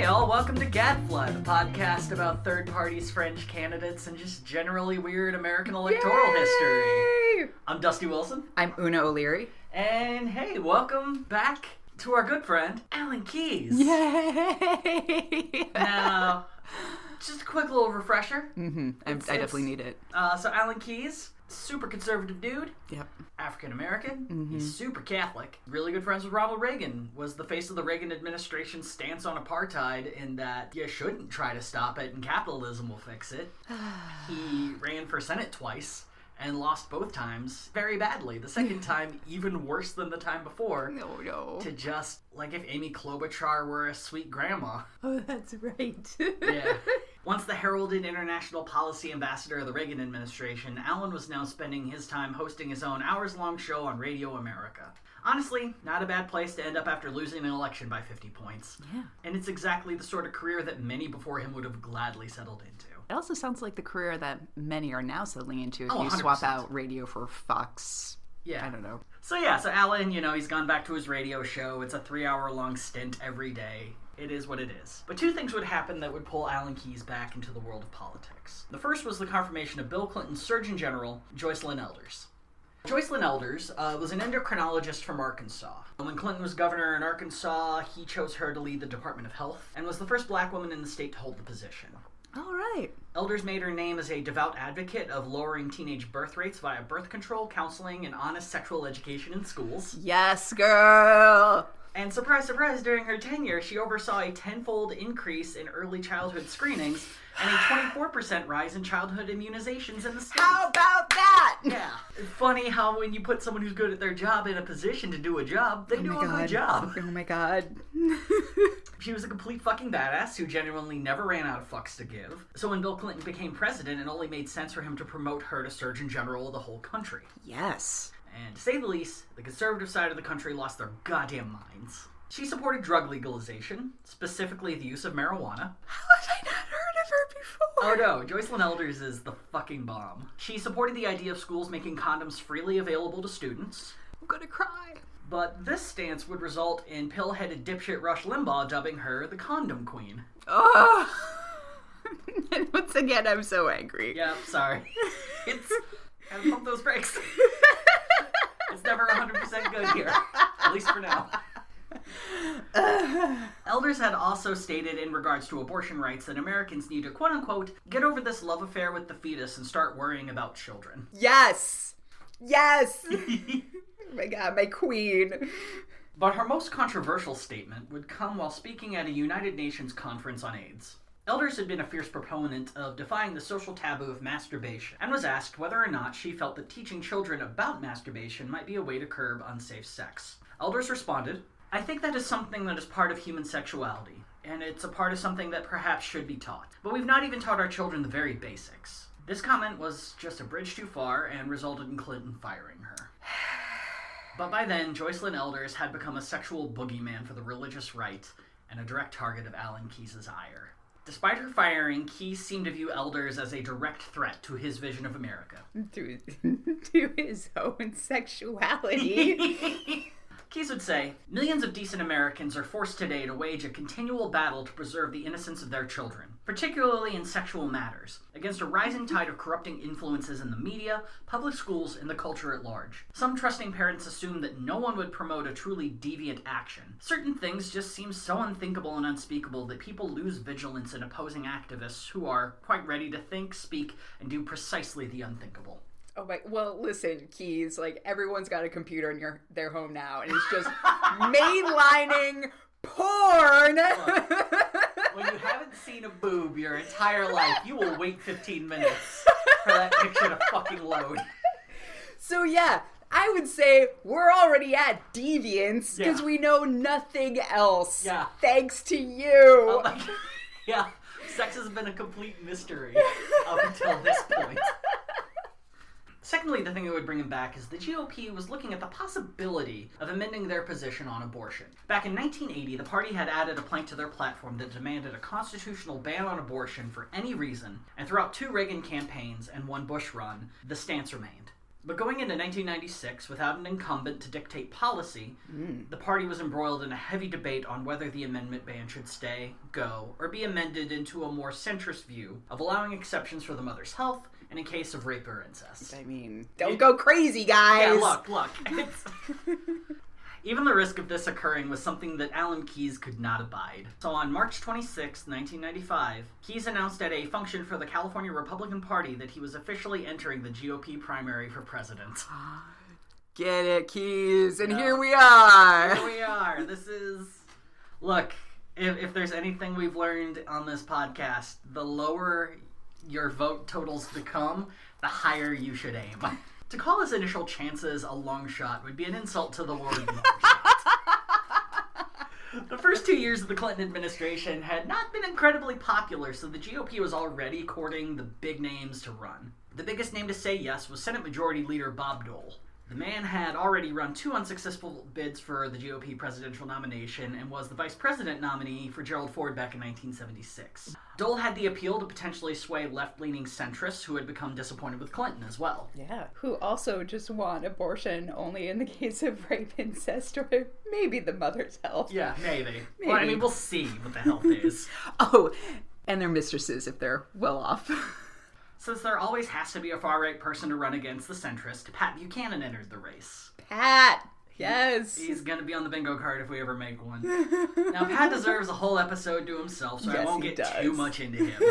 Hey all, welcome to Gadfly, the podcast about third parties, fringe candidates, and just generally weird American electoral history. I'm Dusty Wilson. I'm Una O'Leary. And hey, welcome back to our good friend, Alan Keyes. Yay! Now, just a quick little refresher. I definitely need it. So Alan Keyes, super conservative dude. Yep. African American. He's super Catholic. Really good friends with Ronald Reagan. Was the face of the Reagan administration's stance on apartheid in that you shouldn't try to stop it and capitalism will fix it. He ran for Senate twice and lost both times very badly. The second time even worse than the time before. No. To just, like if Amy Klobuchar were a sweet grandma. Oh, that's right. Yeah. Once the heralded international policy ambassador of the Reagan administration, Alan was now spending his time hosting his own hours-long show on Radio America. Honestly, not a bad place to end up after losing an election by 50 points. Yeah. And it's exactly the sort of career that many before him would have gladly settled into. It also sounds like the career that many are now settling into if you 100%. swap out radio for Fox. Yeah. I don't know. So Alan, he's gone back to his radio show. It's a 3-hour-long stint every day. It is what it is. But two things would happen that would pull Alan Keyes back into the world of politics. The first was the confirmation of Bill Clinton's Surgeon General, Joycelyn Elders. Joycelyn Elders was an endocrinologist from Arkansas. When Clinton was governor in Arkansas, he chose her to lead the Department of Health and was the first black woman in the state to hold the position. All right. Elders made her name as a devout advocate of lowering teenage birth rates via birth control, counseling, and honest sexual education in schools. Yes, girl! And surprise, surprise, during her tenure, she oversaw a 10-fold increase in early childhood screenings and a 24% rise in childhood immunizations in the state. How about that? Yeah. It's funny how when you put someone who's good at their job in a position to do a job, they do a good job. Oh my god. She was a complete fucking badass who genuinely never ran out of fucks to give. So when Bill Clinton became president, it only made sense for him to promote her to Surgeon General of the whole country. Yes. And to say the least, the conservative side of the country lost their goddamn minds. She supported drug legalization, specifically the use of marijuana. How have I not heard of her before? Oh no, Joycelyn Elders is the fucking bomb. She supported the idea of schools making condoms freely available to students. I'm gonna cry. But this stance would result in pill-headed dipshit Rush Limbaugh dubbing her the condom queen. Oh! And once again, I'm so angry. Yeah, sorry. Gotta pump those brakes. It's never 100% good here. At least for now. Elders had also stated in regards to abortion rights that Americans need to, quote-unquote, get over this love affair with the fetus and start worrying about children. Yes! Yes! Oh my god, my queen. But her most controversial statement would come while speaking at a United Nations conference on AIDS. Elders had been a fierce proponent of defying the social taboo of masturbation, and was asked whether or not she felt that teaching children about masturbation might be a way to curb unsafe sex. Elders responded, I think that is something that is part of human sexuality, and it's a part of something that perhaps should be taught. But we've not even taught our children the very basics. This comment was just a bridge too far and resulted in Clinton firing her. But by then, Joycelyn Elders had become a sexual boogeyman for the religious right and a direct target of Alan Keyes' ire. Despite her firing, Keyes seemed to view Elders as a direct threat to his vision of America. To his own sexuality. Keyes would say, millions of decent Americans are forced today to wage a continual battle to preserve the innocence of their children, particularly in sexual matters, against a rising tide of corrupting influences in the media, public schools, and the culture at large. Some trusting parents assume that no one would promote a truly deviant action. Certain things just seem so unthinkable and unspeakable that people lose vigilance in opposing activists who are quite ready to think, speak, and do precisely the unthinkable. Oh my, well, listen, Keyes, like, everyone's got a computer in their home now, and it's just mainlining porn! Look, when you haven't seen a boob your entire life, you will wait 15 minutes for that picture to fucking load. So yeah, I would say we're already at deviance, because we know nothing else. Yeah. Thanks to you! Oh my God. Yeah, sex has been a complete mystery up until this point. Secondly, the thing that would bring him back is the GOP was looking at the possibility of amending their position on abortion. Back in 1980, the party had added a plank to their platform that demanded a constitutional ban on abortion for any reason, and throughout 2 Reagan campaigns and 1 Bush run, the stance remained. But going into 1996, without an incumbent to dictate policy, the party was embroiled in a heavy debate on whether the amendment ban should stay, go, or be amended into a more centrist view of allowing exceptions for the mother's health and in case of rape or incest. I mean, don't go crazy, guys! Yeah, look. Even the risk of this occurring was something that Alan Keyes could not abide. So on March 26, 1995, Keyes announced at a function for the California Republican Party that he was officially entering the GOP primary for president. Get it, Keyes, and here we are! Here we are. This is... Look, if there's anything we've learned on this podcast, the lower your vote totals become, the higher you should aim. To call his initial chances a long shot would be an insult to the word long shot. The first 2 years of the Clinton administration had not been incredibly popular, so the GOP was already courting the big names to run. The biggest name to say yes was Senate Majority Leader Bob Dole. The man had already run 2 unsuccessful bids for the GOP presidential nomination and was the vice president nominee for Gerald Ford back in 1976. Dole had the appeal to potentially sway left-leaning centrists who had become disappointed with Clinton as well. Yeah, who also just want abortion only in the case of rape, incest, or maybe the mother's health. Yeah, maybe. Well, I mean, we'll see what the health is. Oh, and their mistresses if they're well off. Since there always has to be a far-right person to run against the centrist, Pat Buchanan entered the race. Pat! Yes! He's gonna be on the bingo card if we ever make one. Now, Pat deserves a whole episode to himself, so I won't get too much into him.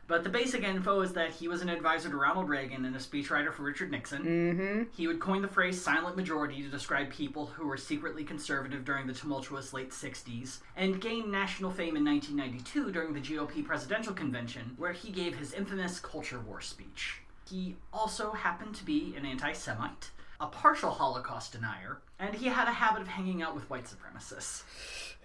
But the basic info is that he was an advisor to Ronald Reagan and a speechwriter for Richard Nixon. Mm-hmm. He would coin the phrase silent majority to describe people who were secretly conservative during the tumultuous late 60s, and gained national fame in 1992 during the GOP presidential convention, where he gave his infamous culture war speech. He also happened to be an anti-Semite, a partial Holocaust denier, and he had a habit of hanging out with white supremacists.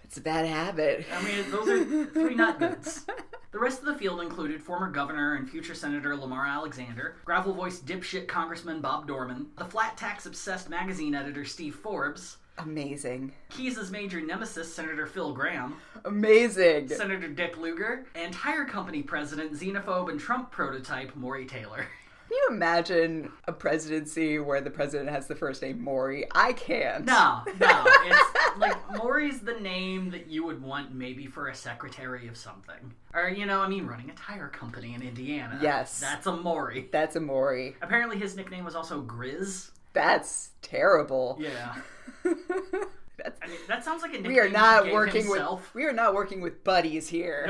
It's a bad habit. I mean, those are 3 not goods. The rest of the field included former governor and future Senator Lamar Alexander, gravel-voiced dipshit Congressman Bob Dorman, the flat-tax-obsessed magazine editor Steve Forbes. Amazing. Keyes' major nemesis, Senator Phil Gramm. Amazing. Senator Dick Lugar, and tire company president, xenophobe, and Trump prototype Maury Taylor. Can you imagine a presidency where the president has the first name Maury? I can't. No. It's like, Maury's the name that you would want maybe for a secretary of something. Or, running a tire company in Indiana. Yes. That's a Maury. That's a Maury. Apparently his nickname was also Grizz. That's terrible. Yeah. That sounds like a nickname we are not he gave working himself. We are not working with buddies here.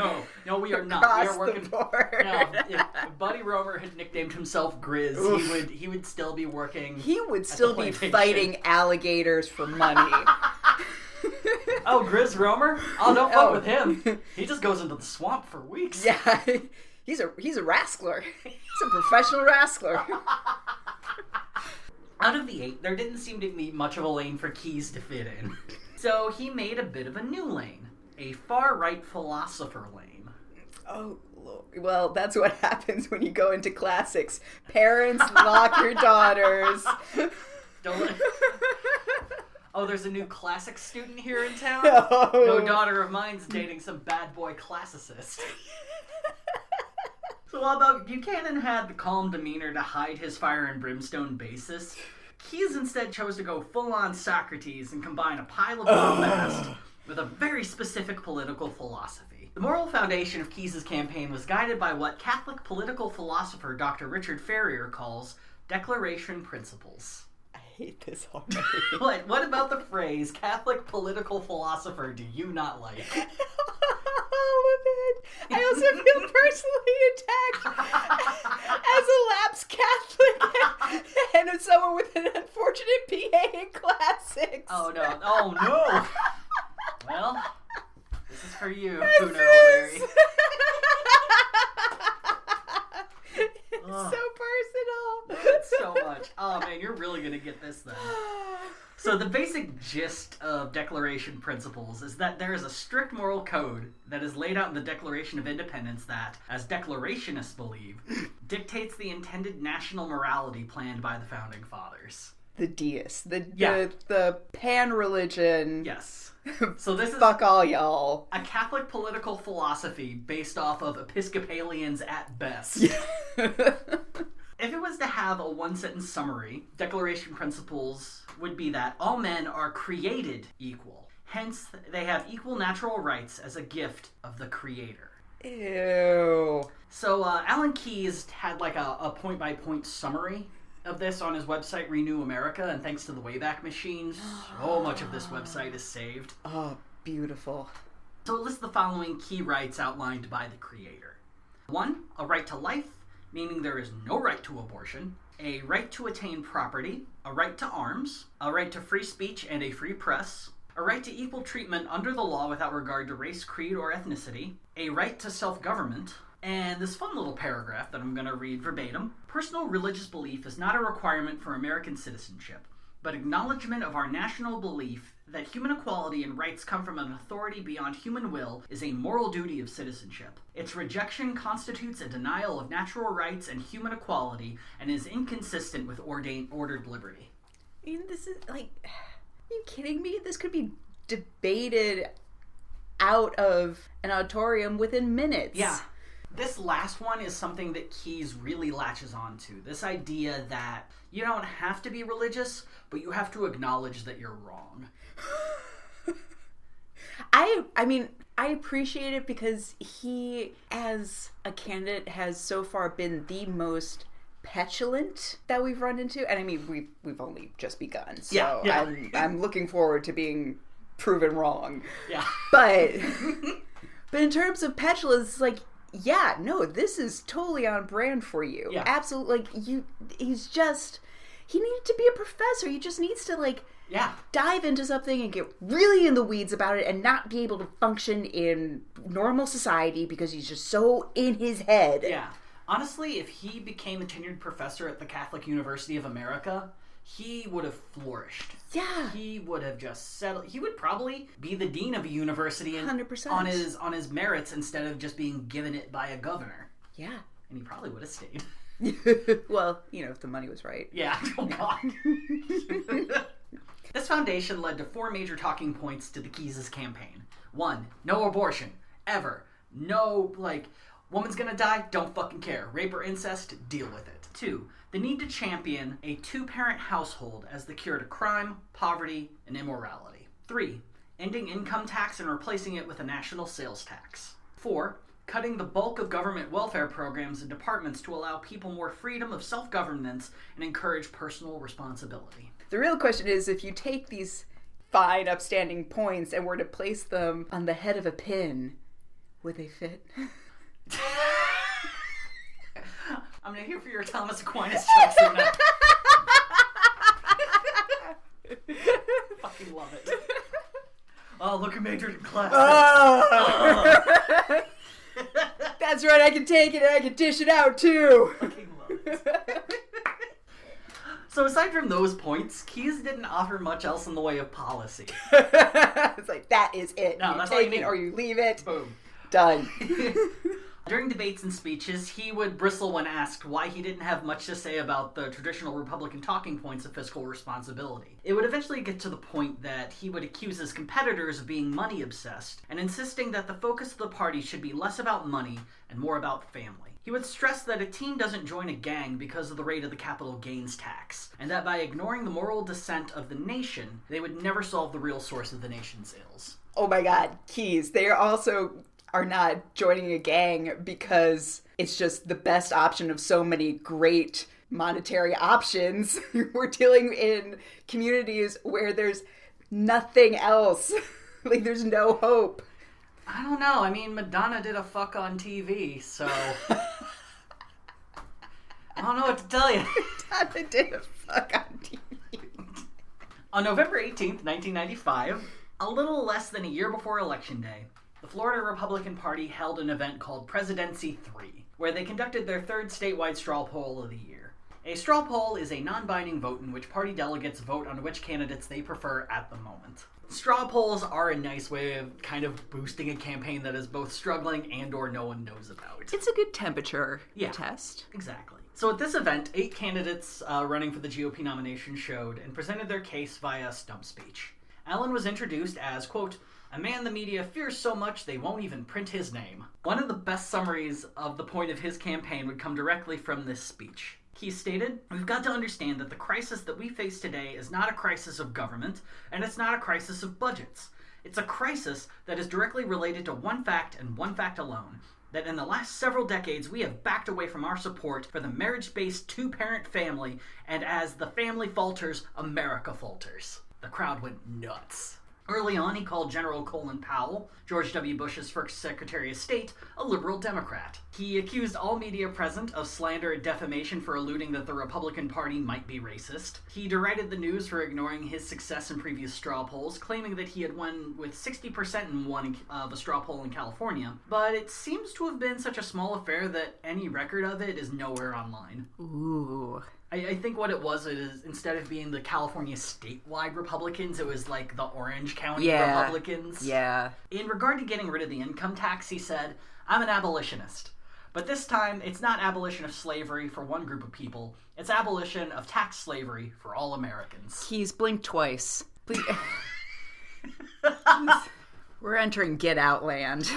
No, we are not. Across we are working. The board. No, if Buddy Romer had nicknamed himself Grizz, he would still be working. He would still be fighting alligators for money. Oh, Grizz Romer? Oh, don't fuck with him. He just goes into the swamp for weeks. Yeah, he's a wrestler. He's a professional wrestler. Out of the 8, there didn't seem to be much of a lane for Keyes to fit in. So he made a bit of a new lane. A far-right philosopher lane. Oh, Lord. Well, that's what happens when you go into classics. Parents, lock your daughters. Don't let... Oh, there's a new classics student here in town? No. No daughter of mine's dating some bad boy classicist. So although Buchanan had the calm demeanor to hide his fire and brimstone basis, Keyes instead chose to go full-on Socrates and combine a pile of bombast with a very specific political philosophy. The moral foundation of Keyes' campaign was guided by what Catholic political philosopher Dr. Richard Ferrier calls declaration principles. I hate this already. What about the phrase Catholic political philosopher do you not like? All of it. I also feel personally attacked as a lapsed Catholic and as someone with an unfortunate PA in classics. Oh no. Well, this is for you, Puna O'Leary. It's so personal. It's so much. Oh man, you're really gonna get this then. So the basic gist of Declaration Principles is that there is a strict moral code that is laid out in the Declaration of Independence that, as declarationists believe, dictates the intended national morality planned by the Founding Fathers. The deists. The pan-religion. Yes. So this is fuck all y'all. A Catholic political philosophy based off of Episcopalians at best. If it was to have a one-sentence summary, Declaration principles would be that all men are created equal. Hence, they have equal natural rights as a gift of the Creator. Ew. So, Alan Keyes had like a point-by-point summary of this on his website, Renew America, and thanks to the Wayback Machine, so much of this website is saved. Oh, beautiful. So it lists the following key rights outlined by the Creator. 1, a right to life, meaning there is no right to abortion. A right to attain property, a right to arms, a right to free speech and a free press, a right to equal treatment under the law without regard to race, creed, or ethnicity, a right to self-government, and this fun little paragraph that I'm going to read verbatim. Personal religious belief is not a requirement for American citizenship, but acknowledgement of our national belief that human equality and rights come from an authority beyond human will is a moral duty of citizenship. Its rejection constitutes a denial of natural rights and human equality and is inconsistent with ordered liberty. I mean, this is like, are you kidding me? This could be debated out of an auditorium within minutes. Yeah. This last one is something that Keyes really latches onto. This idea that you don't have to be religious, but you have to acknowledge that you're wrong. I mean, I appreciate it because he, as a candidate, has so far been the most petulant that we've run into. And I mean, we've only just begun. So yeah. I'm looking forward to being proven wrong. Yeah. But in terms of petulance, like, yeah, no, this is totally on brand for you. Yeah. Absolutely. Like, he needed to be a professor. He just needs to, like, dive into something and get really in the weeds about it and not be able to function in normal society because he's just so in his head. Yeah. Honestly, if he became a tenured professor at the Catholic University of America, he would have flourished. Yeah. He would have just settled. He would probably be the dean of a university 100%. on his merits instead of just being given it by a governor. Yeah. And he probably would have stayed. Well, if the money was right. Yeah. Oh, God. This foundation led to 4 major talking points to the Keyes' campaign. 1, no abortion. Ever. No, woman's gonna die, don't fucking care. Rape or incest, deal with it. 2, the need to champion a 2-parent household as the cure to crime, poverty, and immorality. 3, ending income tax and replacing it with a national sales tax. 4, cutting the bulk of government welfare programs and departments to allow people more freedom of self-governance and encourage personal responsibility. The real question is, if you take these fine, upstanding points and were to place them on the head of a pin, would they fit? I'm going to hear for your Thomas Aquinas jokes or not. Fucking love it. Oh, look who majored in class. Oh. That's right, I can take it and I can dish it out too. Fucking love it. So aside from those points, Keyes didn't offer much else in the way of policy. It's like, that is it. No, you that's take all you it need. or you leave it. Boom. Done. During debates and speeches, he would bristle when asked why he didn't have much to say about the traditional Republican talking points of fiscal responsibility. It would eventually get to the point that he would accuse his competitors of being money-obsessed and insisting that the focus of the party should be less about money and more about family. He would stress that a teen doesn't join a gang because of the rate of the capital gains tax, and that by ignoring the moral dissent of the nation, they would never solve the real source of the nation's ills. Oh my God, Keyes. They are not joining a gang because it's just the best option of so many great monetary options. We're dealing in communities where there's nothing else. Like, there's no hope. I don't know. I mean, Madonna did a fuck on TV, so I don't know what to tell you. Madonna did a fuck on TV. On November 18th, 1995, a little less than a year before Election Day, the Florida Republican Party held an event called Presidency 3, where they conducted their 3rd statewide straw poll of the year. A straw poll is a non-binding vote in which party delegates vote on which candidates they prefer at the moment. Straw polls are a nice way of kind of boosting a campaign that is both struggling and or no one knows about. It's a good temperature test. Exactly. So at this event, 8 candidates running for the GOP nomination showed and presented their case via stump speech. Allen was introduced as, quote, a man the media fears so much they won't even print his name. One of the best summaries of the point of his campaign would come directly from this speech. Keyes stated, "We've got to understand that the crisis that we face today is not a crisis of government, and it's not a crisis of budgets. It's a crisis that is directly related to one fact and one fact alone, that in the last several decades we have backed away from our support for the marriage-based two-parent family, and as the family falters, America falters." The crowd went nuts. Early on, he called General Colin Powell, George W. Bush's first Secretary of State, a liberal Democrat. He accused all media present of slander and defamation for alluding that the Republican Party might be racist. He derided the news for ignoring his success in previous straw polls, claiming that he had won with 60% in one of a straw poll in California. But it seems to have been such a small affair that any record of it is nowhere online. Ooh. I think what it was is, instead of being the California statewide Republicans, it was like the Orange County Republicans. Yeah. In regard to getting rid of the income tax, he said, "I'm an abolitionist. But this time, it's not abolition of slavery for one group of people. It's abolition of tax slavery for all Americans." He's blinked twice. We're entering Get Out land.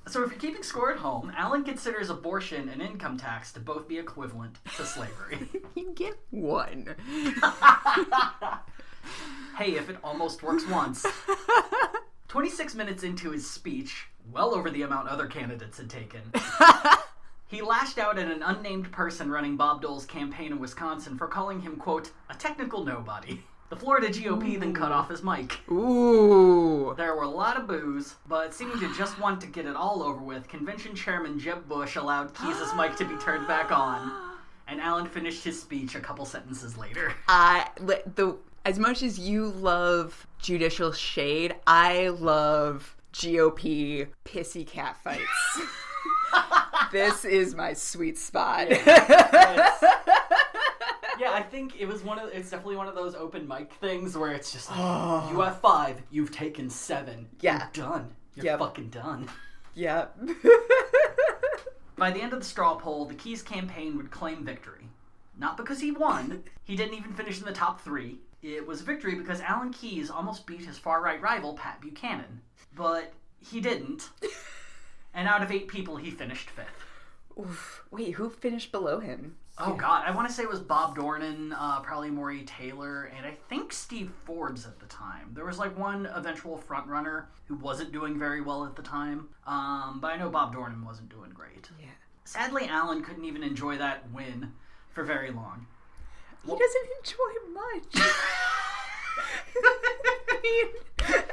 So if you're keeping score at home, Allen considers abortion and income tax to both be equivalent to slavery. You get one. Hey, if it almost works once. 26 minutes into his speech, well over the amount other candidates had taken, he lashed out at an unnamed person running Bob Dole's campaign in Wisconsin for calling him, quote, "a technical nobody." The Florida GOP then cut off his mic. Ooh. There were a lot of boos, but seeming to just want to get it all over with, Convention Chairman Jeb Bush allowed Keyes' mic to be turned back on, and Allen finished his speech a couple sentences later. As much as you love judicial shade, I love GOP pissy cat fights. This is my sweet spot. Yeah, I think it's definitely one of those open mic things where it's just like, you have 5, you've taken 7. Yeah. You're done. You're fucking done. Yep. By the end of the straw poll, the Keyes campaign would claim victory. Not because he won. He didn't even finish in the top 3. It was victory because Alan Keyes almost beat his far-right rival, Pat Buchanan. But he didn't. And out of 8 people, he finished 5th. Oof. Wait, who finished below him? Oh, God. I want to say it was Bob Dornan, probably Maury Taylor, and I think Steve Forbes at the time. There was, one eventual frontrunner who wasn't doing very well at the time, but I know Bob Dornan wasn't doing great. Yeah. Sadly, Allen couldn't even enjoy that win for very long. He doesn't enjoy much.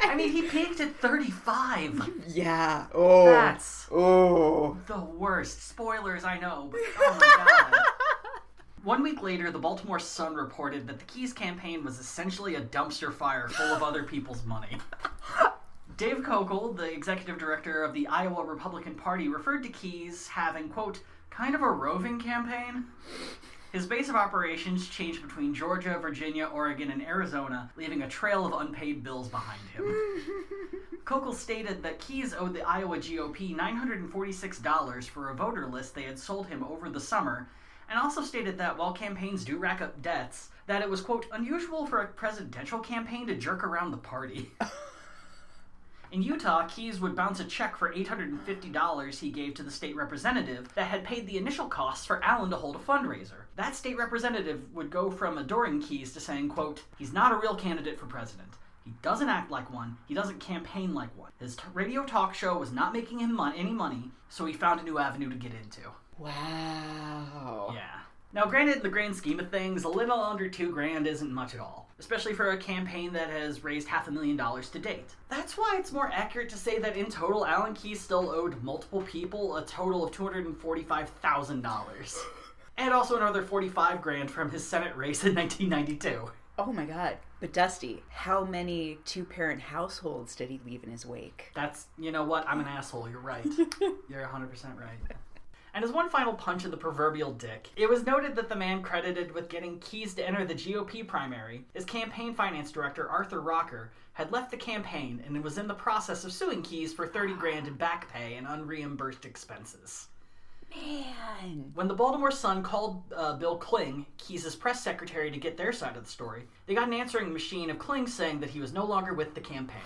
I mean, he peaked at 35. Yeah. That's the worst. Spoilers, I know, but oh my God. 1 week later, the Baltimore Sun reported that the Keyes campaign was essentially a dumpster fire full of other people's money. Dave Kokel, the executive director of the Iowa Republican Party, referred to Keyes having, quote, kind of a roving campaign. His base of operations changed between Georgia, Virginia, Oregon, and Arizona, leaving a trail of unpaid bills behind him. Kokel stated that Keyes owed the Iowa GOP $946 for a voter list they had sold him over the summer, and also stated that while campaigns do rack up debts, that it was, quote, unusual for a presidential campaign to jerk around the party. In Utah, Keyes would bounce a check for $850 he gave to the state representative that had paid the initial costs for Allen to hold a fundraiser. That state representative would go from adoring Keyes to saying, quote, he's not a real candidate for president. He doesn't act like one. He doesn't campaign like one. His radio talk show was not making him any money, so he found a new avenue to get into. Wow. Yeah. Now, granted, in the grand scheme of things, a little under $2,000 isn't much at all, especially for a campaign that has raised $500,000 to date. That's why it's more accurate to say that in total, Alan Keyes still owed multiple people a total of $245,000. And also another $45,000 from his Senate race in 1992. Oh my God. But Dusty, how many two-parent households did he leave in his wake? That's, you know what, I'm an asshole, you're right. You're 100% right. And as one final punch in the proverbial dick, it was noted that the man credited with getting Keyes to enter the GOP primary, his campaign finance director, Arthur Rocker, had left the campaign and was in the process of suing Keyes for $30,000 in back pay and unreimbursed expenses. Man. When the Baltimore Sun called Bill Kling, Keyes' press secretary, to get their side of the story, they got an answering machine of Kling saying that he was no longer with the campaign.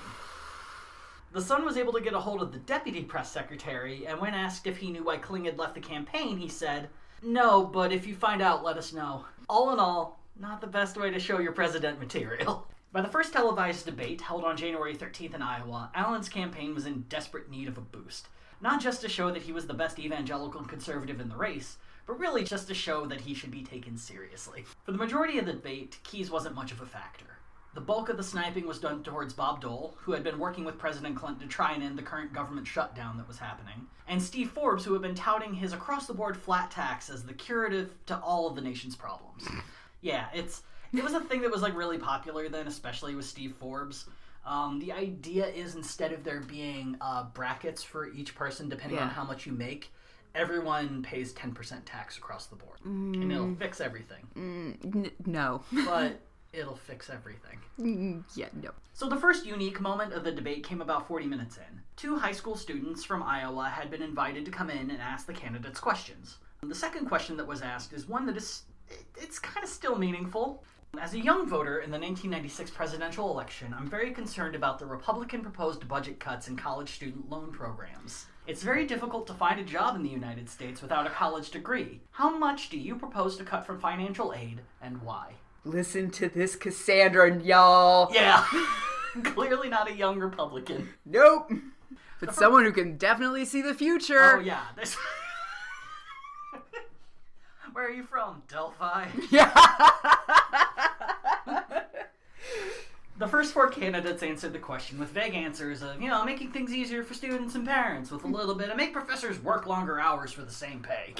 The Sun was able to get a hold of the deputy press secretary, and when asked if he knew why Kling had left the campaign, he said, No, but if you find out, let us know. All in all, not the best way to show your president material. By the first televised debate, held on January 13th in Iowa, Allen's campaign was in desperate need of a boost. Not just to show that he was the best evangelical conservative in the race, but really just to show that he should be taken seriously. For the majority of the debate, Keyes wasn't much of a factor. The bulk of the sniping was done towards Bob Dole, who had been working with President Clinton to try and end the current government shutdown that was happening, and Steve Forbes, who had been touting his across-the-board flat tax as the curative to all of the nation's problems. Yeah, it was a thing that was really popular then, especially with Steve Forbes. The idea is, instead of there being brackets for each person depending on how much you make, everyone pays 10% tax across the board. And it'll fix everything. No. But it'll fix everything. Yeah, no. So the first unique moment of the debate came about 40 minutes in. 2 high school students from Iowa had been invited to come in and ask the candidates questions. The second question that was asked is one that it's kind of still meaningful. As a young voter in the 1996 presidential election, I'm very concerned about the Republican proposed budget cuts in college student loan programs. It's very difficult to find a job in the United States without a college degree. How much do you propose to cut from financial aid, and why? Listen to this Cassandra, y'all. Yeah. Clearly not a young Republican. Nope. But someone who can definitely see the future. Oh, yeah. Where are you from? Delphi? Yeah. The first 4 candidates answered the question with vague answers of, making things easier for students and parents with a little bit of make professors work longer hours for the same pay.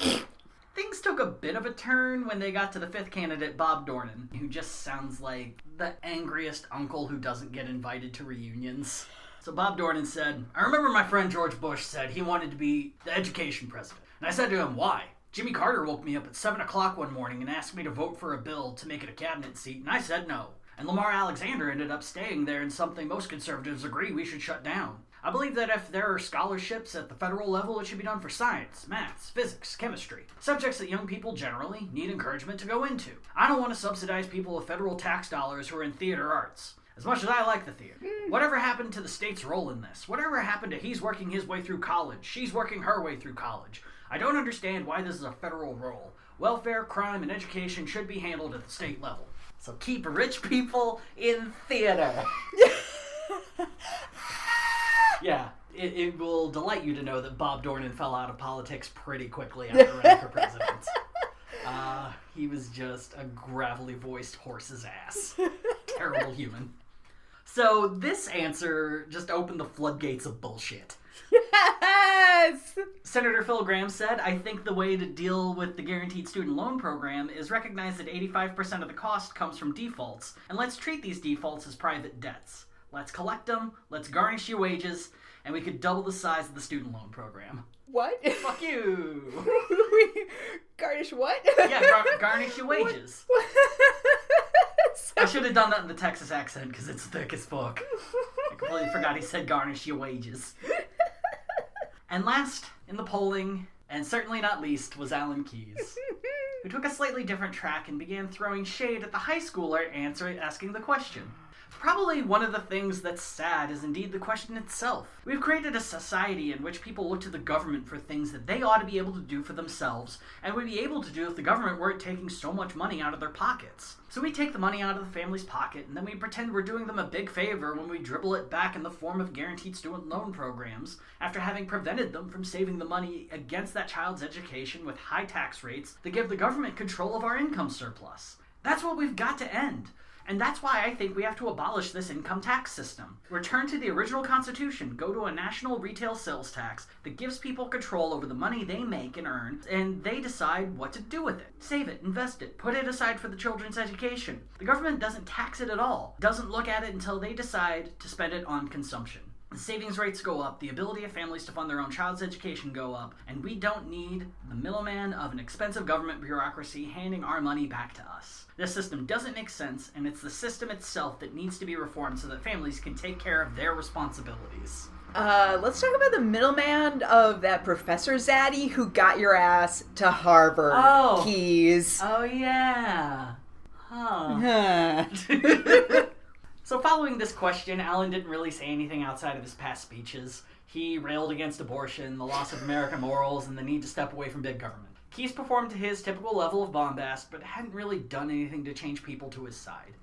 Things took a bit of a turn when they got to the 5th candidate, Bob Dornan, who just sounds like the angriest uncle who doesn't get invited to reunions. So Bob Dornan said, I remember my friend George Bush said he wanted to be the education president. And I said to him, why? Jimmy Carter woke me up at 7 o'clock one morning and asked me to vote for a bill to make it a cabinet seat, and I said no. And Lamar Alexander ended up staying there in something most conservatives agree we should shut down. I believe that if there are scholarships at the federal level, it should be done for science, maths, physics, chemistry, subjects that young people generally need encouragement to go into. I don't want to subsidize people with federal tax dollars who are in theater arts. As much as I like the theater. Whatever happened to the state's role in this? Whatever happened to he's working his way through college, she's working her way through college? I don't understand why this is a federal role. Welfare, crime, and education should be handled at the state level. So keep rich people in theater. Yeah, it will delight you to know that Bob Dornan fell out of politics pretty quickly after running for president. He was just a gravelly voiced horse's ass. Terrible human. So this answer just opened the floodgates of bullshit. Yes! Senator Phil Gramm said, I think the way to deal with the guaranteed student loan program is recognize that 85% of the cost comes from defaults, and let's treat these defaults as private debts. Let's collect them, let's garnish your wages, and we could double the size of the student loan program. What? Fuck you! Garnish what? Yeah, garnish your wages. I should have done that in the Texas accent because it's thick as fuck. I completely forgot he said garnish your wages. And last in the polling, and certainly not least, was Alan Keyes, who took a slightly different track and began throwing shade at the high schooler asking the question. Probably one of the things that's sad is indeed the question itself. We've created a society in which people look to the government for things that they ought to be able to do for themselves, and would be able to do if the government weren't taking so much money out of their pockets. So we take the money out of the family's pocket, and then we pretend we're doing them a big favor when we dribble it back in the form of guaranteed student loan programs, after having prevented them from saving the money against that child's education with high tax rates that give the government control of our income surplus. That's what we've got to end. And that's why I think we have to abolish this income tax system. Return to the original Constitution, go to a national retail sales tax that gives people control over the money they make and earn, and they decide what to do with it. Save it, invest it, put it aside for the children's education. The government doesn't tax it at all, doesn't look at it until they decide to spend it on consumption. The savings rates go up, the ability of families to fund their own child's education go up, and we don't need the middleman of an expensive government bureaucracy handing our money back to us. This system doesn't make sense, and it's the system itself that needs to be reformed so that families can take care of their responsibilities. Let's talk about the middleman of that Professor Zaddy who got your ass to Harvard. Keyes. Oh, yeah. Huh. So following this question, Allen didn't really say anything outside of his past speeches. He railed against abortion, the loss of American morals, and the need to step away from big government. Keyes performed to his typical level of bombast, but hadn't really done anything to change people to his side,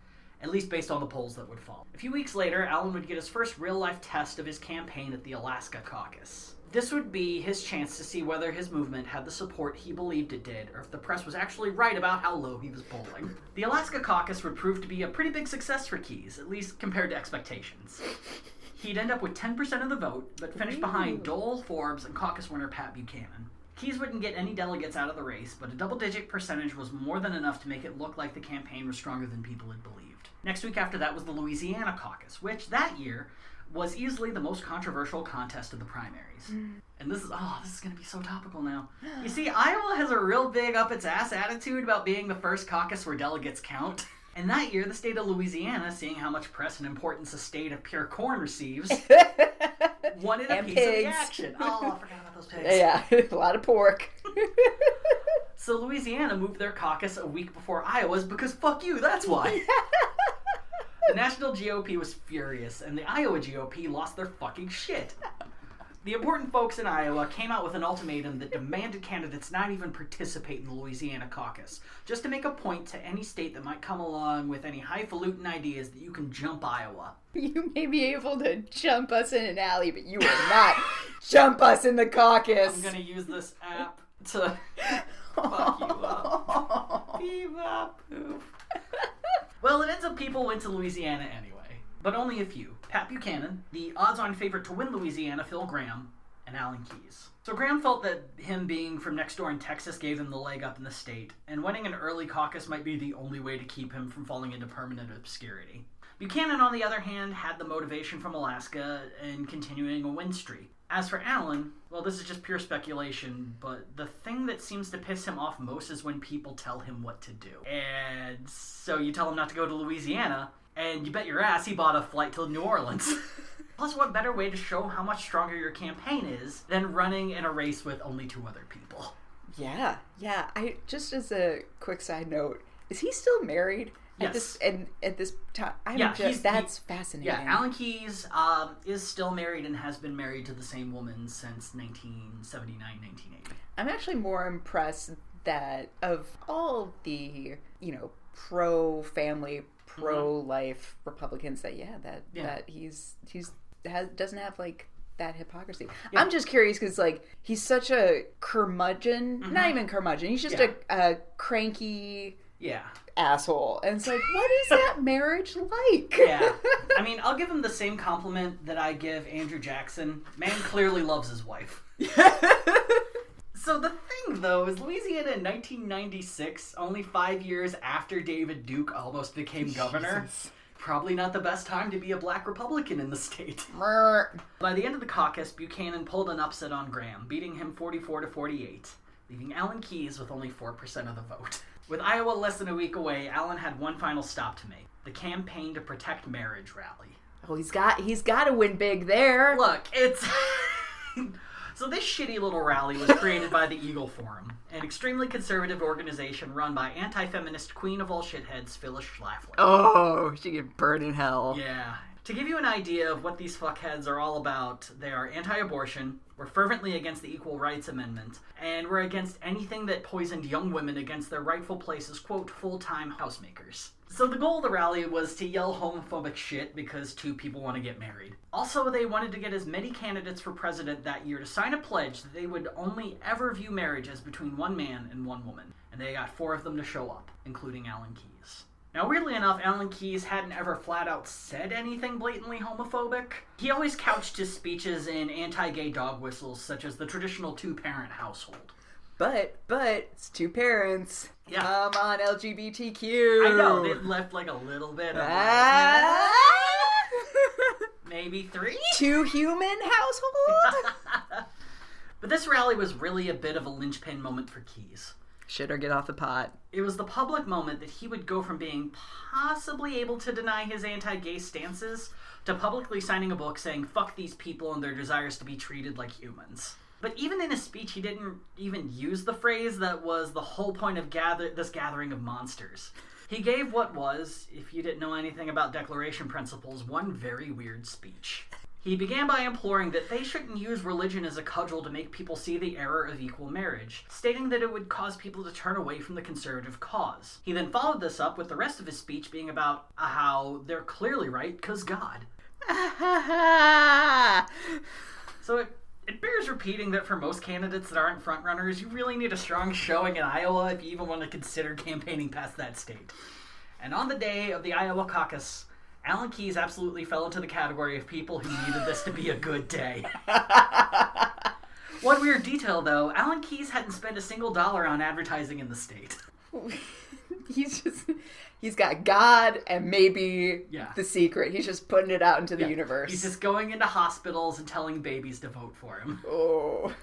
at least based on the polls that would follow. A few weeks later, Allen would get his first real-life test of his campaign at the Alaska caucus. This would be his chance to see whether his movement had the support he believed it did, or if the press was actually right about how low he was polling. The Alaska caucus would prove to be a pretty big success for Keyes, at least compared to expectations. He'd end up with 10% of the vote, but finished behind Dole, Forbes, and caucus winner Pat Buchanan. Keyes wouldn't get any delegates out of the race, but a double-digit percentage was more than enough to make it look like the campaign was stronger than people had believed. Next week after that was the Louisiana caucus, which that year was easily the most controversial contest of the primaries. And this is going to be so topical now. You see, Iowa has a real big up-its-ass attitude about being the first caucus where delegates count. And that year, the state of Louisiana, seeing how much press and importance a state of pure corn receives, wanted a piece of the action. Oh, I forgot about those pigs. Yeah, a lot of pork. So Louisiana moved their caucus a week before Iowa's because fuck you, that's why. The national GOP was furious, and the Iowa GOP lost their fucking shit. The important folks in Iowa came out with an ultimatum that demanded candidates not even participate in the Louisiana caucus, just to make a point to any state that might come along with any highfalutin ideas that you can jump Iowa. You may be able to jump us in an alley, but you will not jump us in the caucus. I'm gonna use this app to fuck you up. Beep up, poof. Well, it ends up people went to Louisiana anyway. But only a few. Pat Buchanan, the odds-on favorite to win Louisiana, Phil Gramm, and Alan Keyes. So Gramm felt that him being from next door in Texas gave him the leg up in the state, and winning an early caucus might be the only way to keep him from falling into permanent obscurity. Buchanan, on the other hand, had the motivation from Alaska and continuing a win streak. As for Allen, well, this is just pure speculation, but the thing that seems to piss him off most is when people tell him what to do. And so you tell him not to go to Louisiana, and you bet your ass he bought a flight to New Orleans. Plus, what better way to show how much stronger your campaign is than running in a race with only 2 other people? Yeah. I just as a quick side note, is he still married? Yes. At this time, that's fascinating. Yeah, Alan Keyes is still married and has been married to the same woman since 1979, 1980. I'm actually more impressed that of all the, pro-family, pro-life Republicans that he's doesn't have like that hypocrisy. Yeah. I'm just curious because like he's such a curmudgeon, not even curmudgeon. He's just a cranky asshole, and it's like, what is that marriage like? Yeah, I mean, I'll give him the same compliment that I give Andrew Jackson. Man clearly loves his wife. So the thing, though, is Louisiana in 1996, only 5 years after David Duke almost became governor, probably not the best time to be a black Republican in the state. By the end of the caucus, Buchanan pulled an upset on Gramm, beating him 44-48, leaving Alan Keyes with only 4% of the vote. With Iowa less than a week away, Allen had one final stop to make, the Campaign to Protect Marriage rally. Oh, he's got to win big there. Look, it's... So this shitty little rally was created by the Eagle Forum, an extremely conservative organization run by anti-feminist queen of all shitheads, Phyllis Schlafly. Oh, she get burned in hell. Yeah. To give you an idea of what these fuckheads are all about, they are anti-abortion, we're fervently against the Equal Rights Amendment, and we're against anything that poisoned young women against their rightful place as, quote, full-time housemakers. So the goal of the rally was to yell homophobic shit because 2 people want to get married. Also, they wanted to get as many candidates for president that year to sign a pledge that they would only ever view marriage as between one man and one woman. And they got 4 of them to show up, including Alan Keyes. Now, weirdly enough, Alan Keyes hadn't ever flat out said anything blatantly homophobic. He always couched his speeches in anti-gay dog whistles, such as the traditional 2-parent household. But it's 2 parents. Yeah. Come on, LGBTQ. I know, they left like a little bit of maybe 3? 2 human household? But this rally was really a bit of a linchpin moment for Keyes. Shit or get off the pot. It was the public moment that he would go from being possibly able to deny his anti-gay stances to publicly signing a book saying fuck these people and their desires to be treated like humans. But even in his speech, he didn't even use the phrase that was the whole point of this gathering of monsters. He gave what was, if you didn't know anything about declaration principles, one very weird speech. He began by imploring that they shouldn't use religion as a cudgel to make people see the error of equal marriage, stating that it would cause people to turn away from the conservative cause. He then followed this up with the rest of his speech being about how they're clearly right because God. So it bears repeating that for most candidates that aren't frontrunners, you really need a strong showing in Iowa if you even want to consider campaigning past that state. And on the day of the Iowa caucus, Alan Keyes absolutely fell into the category of people who needed this to be a good day. One weird detail, though, Alan Keyes hadn't spent a single dollar on advertising in the state. He's got God and maybe the secret. He's just putting it out into the universe. He's just going into hospitals and telling babies to vote for him. Oh.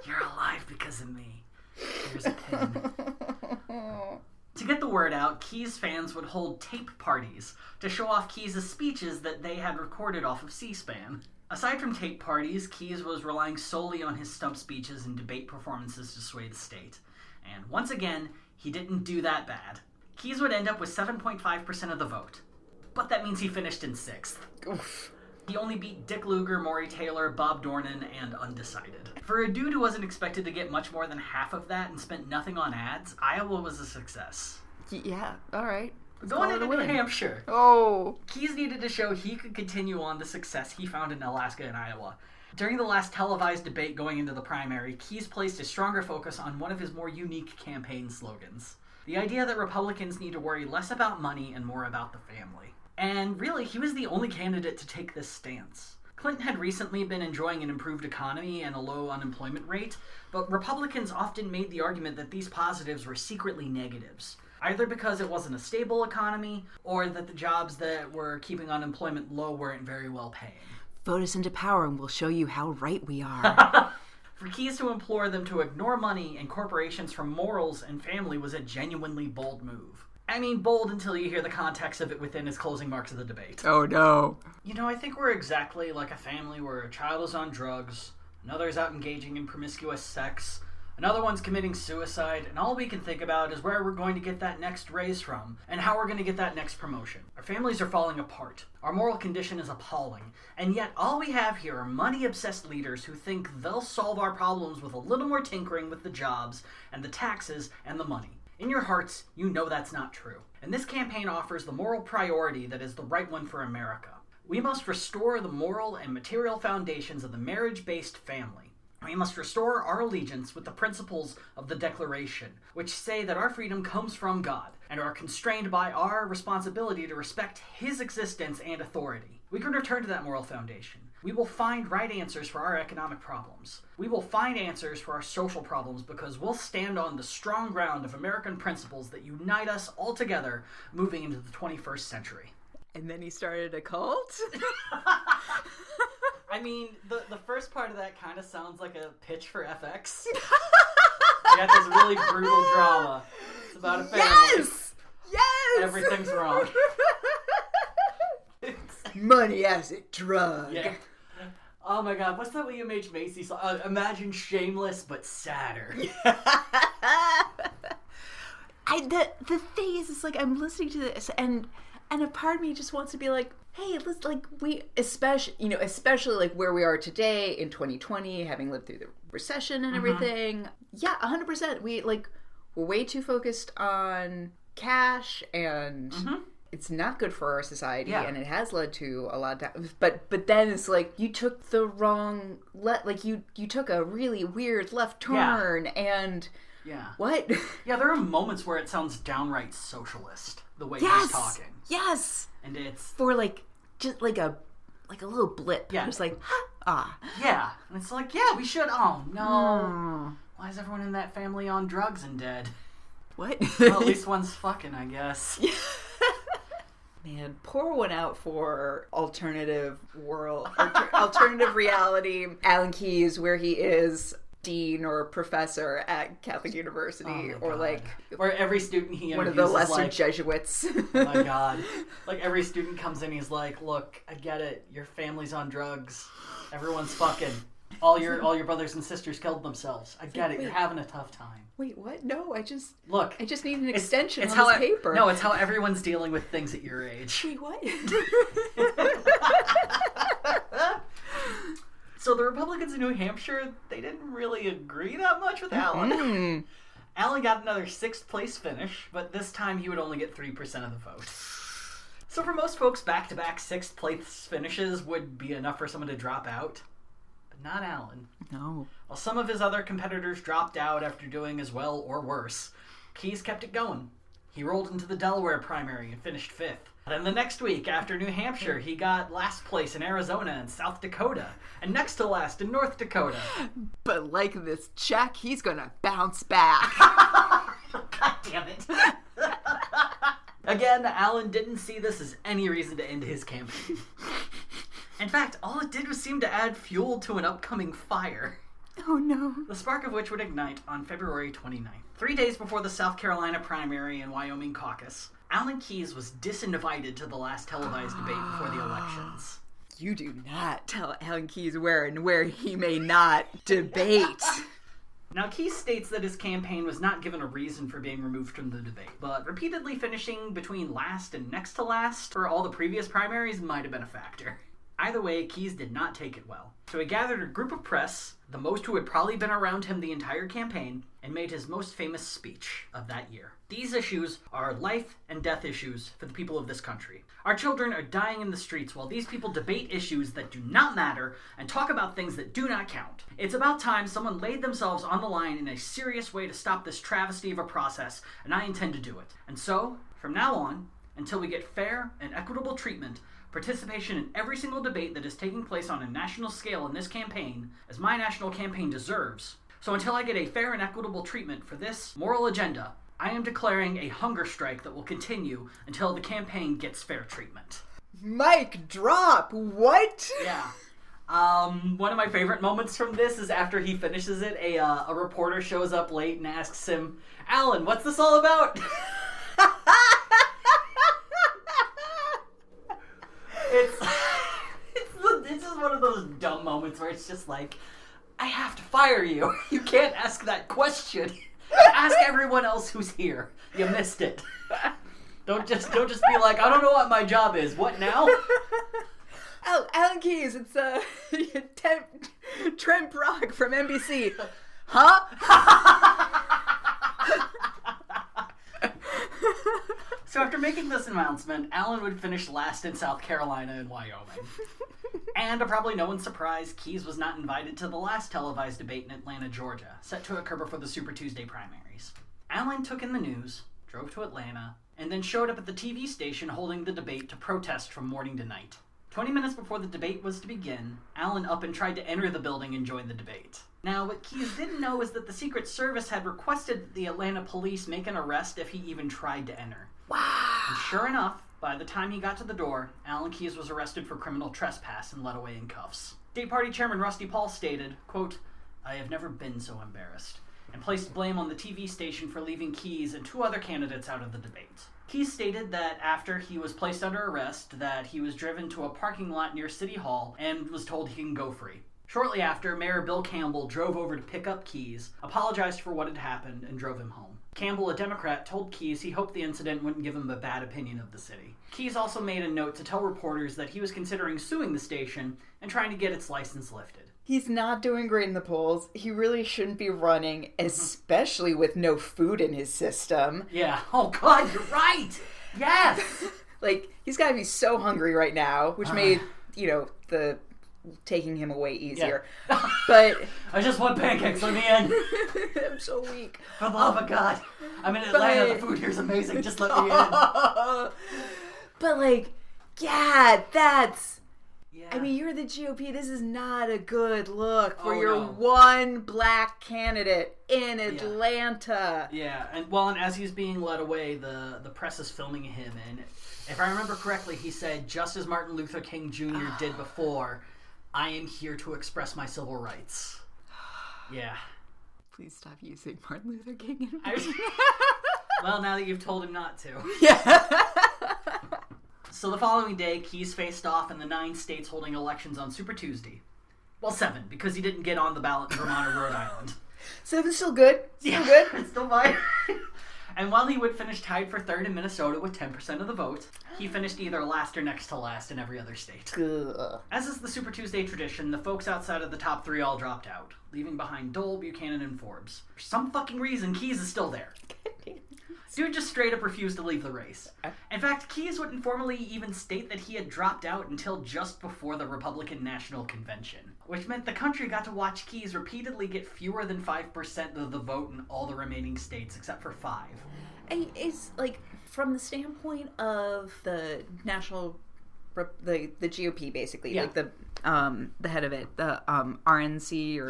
You're alive because of me. Here's a pin. To get the word out, Keyes fans would hold tape parties to show off Keyes' speeches that they had recorded off of C-SPAN. Aside from tape parties, Keyes was relying solely on his stump speeches and debate performances to sway the state. And once again, he didn't do that bad. Keyes would end up with 7.5% of the vote. But that means he finished in 6th. Oof. He only beat Dick Lugar, Maury Taylor, Bob Dornan, and Undecided. For a dude who wasn't expected to get much more than half of that and spent nothing on ads, Iowa was a success. Yeah, alright. Going into New Hampshire. Oh. Keyes needed to show he could continue on the success he found in Alaska and Iowa. During the last televised debate going into the primary, Keyes placed a stronger focus on one of his more unique campaign slogans. The idea that Republicans need to worry less about money and more about the family. And really, he was the only candidate to take this stance. Clinton had recently been enjoying an improved economy and a low unemployment rate, but Republicans often made the argument that these positives were secretly negatives, either because it wasn't a stable economy, or that the jobs that were keeping unemployment low weren't very well paying. Vote us into power and we'll show you how right we are. For Keyes to implore them to ignore money and corporations from morals and family was a genuinely bold move. I mean, bold until you hear the context of it within his closing marks of the debate. Oh no. You know, I think we're exactly like a family where a child is on drugs, another's out engaging in promiscuous sex, another one's committing suicide, and all we can think about is where we're going to get that next raise from, and how we're going to get that next promotion. Our families are falling apart. Our moral condition is appalling. And yet all we have here are money-obsessed leaders who think they'll solve our problems with a little more tinkering with the jobs, and the taxes, and the money. In your hearts, you know that's not true. And this campaign offers the moral priority that is the right one for America. We must restore the moral and material foundations of the marriage-based family. We must restore our allegiance with the principles of the Declaration, which say that our freedom comes from God, and are constrained by our responsibility to respect His existence and authority. We can return to that moral foundation. We will find right answers for our economic problems. We will find answers for our social problems because we'll stand on the strong ground of American principles that unite us all together moving into the 21st century. And then he started a cult? I mean, the first part of that kind of sounds like a pitch for FX. You got this really brutal drama. It's about a family. Yes! Yes! Everything's wrong. Money, acid, drug. Yeah. Oh my god, what's that William H. Macy song? Imagine Shameless, but sadder. The thing is, it's like, I'm listening to this, and a part of me just wants to be like, hey, let's, like, we, especially like where we are today in 2020, having lived through the recession and everything. Yeah, 100%. We're way too focused on cash, and it's not good for our society, and it has led to a lot of but then it's like you took the wrong you took a really weird left turn and what? Yeah, there are moments where it sounds downright socialist the way he's talking. Yes. And it's for just like a little blip. Yeah. Just like Yeah. And it's like, yeah, we should. Oh no. Why is everyone in that family on drugs and dead? What? Well, at least one's fucking, I guess. Man, pour one out for alternative reality. Alan Keyes, where he is dean or professor at Catholic University, or where every student he interviews one of the lesser like, Jesuits. Oh my god! Like every student comes in, he's like, "Look, I get it. Your family's on drugs. Everyone's fucking. All your brothers and sisters killed themselves. I get it. You're having a tough time." Wait, what? No, I just need an extension on this paper. No, it's how everyone's dealing with things at your age. Wait, what? Republicans in New Hampshire, they didn't really agree that much with Allen. Mm. Allen got another 6th place finish, but this time he would only get 3% of the vote. So for most folks, back-to-back 6th place finishes would be enough for someone to drop out. But not Allen. No. While some of his other competitors dropped out after doing as well or worse, Keyes kept it going. He rolled into the Delaware primary and finished 5th. Then the next week, after New Hampshire, he got last place in Arizona and South Dakota, and next to last in North Dakota. But like this check, he's gonna bounce back. God damn it. Again, Allen didn't see this as any reason to end his campaign. In fact, all it did was seem to add fuel to an upcoming fire. Oh no. The spark of which would ignite on February 29th. 3 days before the South Carolina primary and Wyoming caucus, Alan Keyes was disinvited to the last televised debate before the elections. You do not tell Alan Keyes where and where he may not debate. Now, Keyes states that his campaign was not given a reason for being removed from the debate, but repeatedly finishing between last and next to last for all the previous primaries might have been a factor. Either way, Keyes did not take it well. So he gathered a group of press, the most who had probably been around him the entire campaign, and made his most famous speech of that year. These issues are life and death issues for the people of this country. Our children are dying in the streets while these people debate issues that do not matter and talk about things that do not count. It's about time someone laid themselves on the line in a serious way to stop this travesty of a process, and I intend to do it. And so, from now on, until we get fair and equitable treatment, participation in every single debate that is taking place on a national scale in this campaign, as my national campaign deserves. So until I get a fair and equitable treatment for this moral agenda, I am declaring a hunger strike that will continue until the campaign gets fair treatment. Mic drop. What? Yeah. One of my favorite moments from this is after he finishes it, a reporter shows up late and asks him, "Alan, what's this all about?" It's just one of those dumb moments where it's just like, I have to fire you. You can't ask that question. Ask everyone else who's here. You missed it. Don't just be like, I don't know what my job is. What now? Oh, Alan Keyes, it's Trent Brock from NBC. Huh? So after making this announcement, Allen would finish last in South Carolina and Wyoming. And to probably no one's surprise, Keyes was not invited to the last televised debate in Atlanta, Georgia, set to occur before the Super Tuesday primaries. Allen took in the news, drove to Atlanta, and then showed up at the TV station holding the debate to protest from morning to night. 20 minutes before the debate was to begin, Allen up and tried to enter the building and join the debate. Now, what Keyes didn't know is that the Secret Service had requested that the Atlanta police make an arrest if he even tried to enter. Wow. And sure enough, by the time he got to the door, Alan Keyes was arrested for criminal trespass and led away in cuffs. State Party Chairman Rusty Paul stated, quote, "I have never been so embarrassed," and placed blame on the TV station for leaving Keyes and 2 other candidates out of the debate. Keyes stated that after he was placed under arrest, that he was driven to a parking lot near City Hall and was told he can go free. Shortly after, Mayor Bill Campbell drove over to pick up Keyes, apologized for what had happened, and drove him home. Campbell, a Democrat, told Keyes he hoped the incident wouldn't give him a bad opinion of the city. Keyes also made a note to tell reporters that he was considering suing the station and trying to get its license lifted. He's not doing great in the polls. He really shouldn't be running, especially with no food in his system. Yeah. Oh, God, you're right! Yes! Like, he's got to be so hungry right now, which made, the taking him away easier. Yeah. But I just want pancakes, let me in. I'm so weak. For the love of God. I'm in Atlanta, the food here's amazing, just let me in. But yeah, that's... Yeah. I mean, you're the GOP. This is not a good look for your no. one black candidate in Atlanta. Yeah, and as he's being led away, the press is filming him, and if I remember correctly, he said, just as Martin Luther King Jr. did before, I am here to express my civil rights. Yeah. Please stop using Martin Luther King. Well, now that you've told him not to. Yeah. So the following day, Keyes faced off in the 9 states holding elections on Super Tuesday. Well, 7, because he didn't get on the ballot in Vermont or Rhode Island. 7's still good. Still good. It's still fine. And while he would finish tied for third in Minnesota with 10% of the vote, he finished either last or next to last in every other state. Ugh. As is the Super Tuesday tradition, the folks outside of the top 3 all dropped out, leaving behind Dole, Buchanan, and Forbes. For some fucking reason, Keyes is still there. Dude just straight up refused to leave the race. In fact, Keyes wouldn't formally even state that he had dropped out until just before the Republican National Convention, which meant the country got to watch Keyes repeatedly get fewer than 5% of the vote in all the remaining states except for 5. It's like, from the standpoint of the national, the GOP basically, like the head of it, the RNC or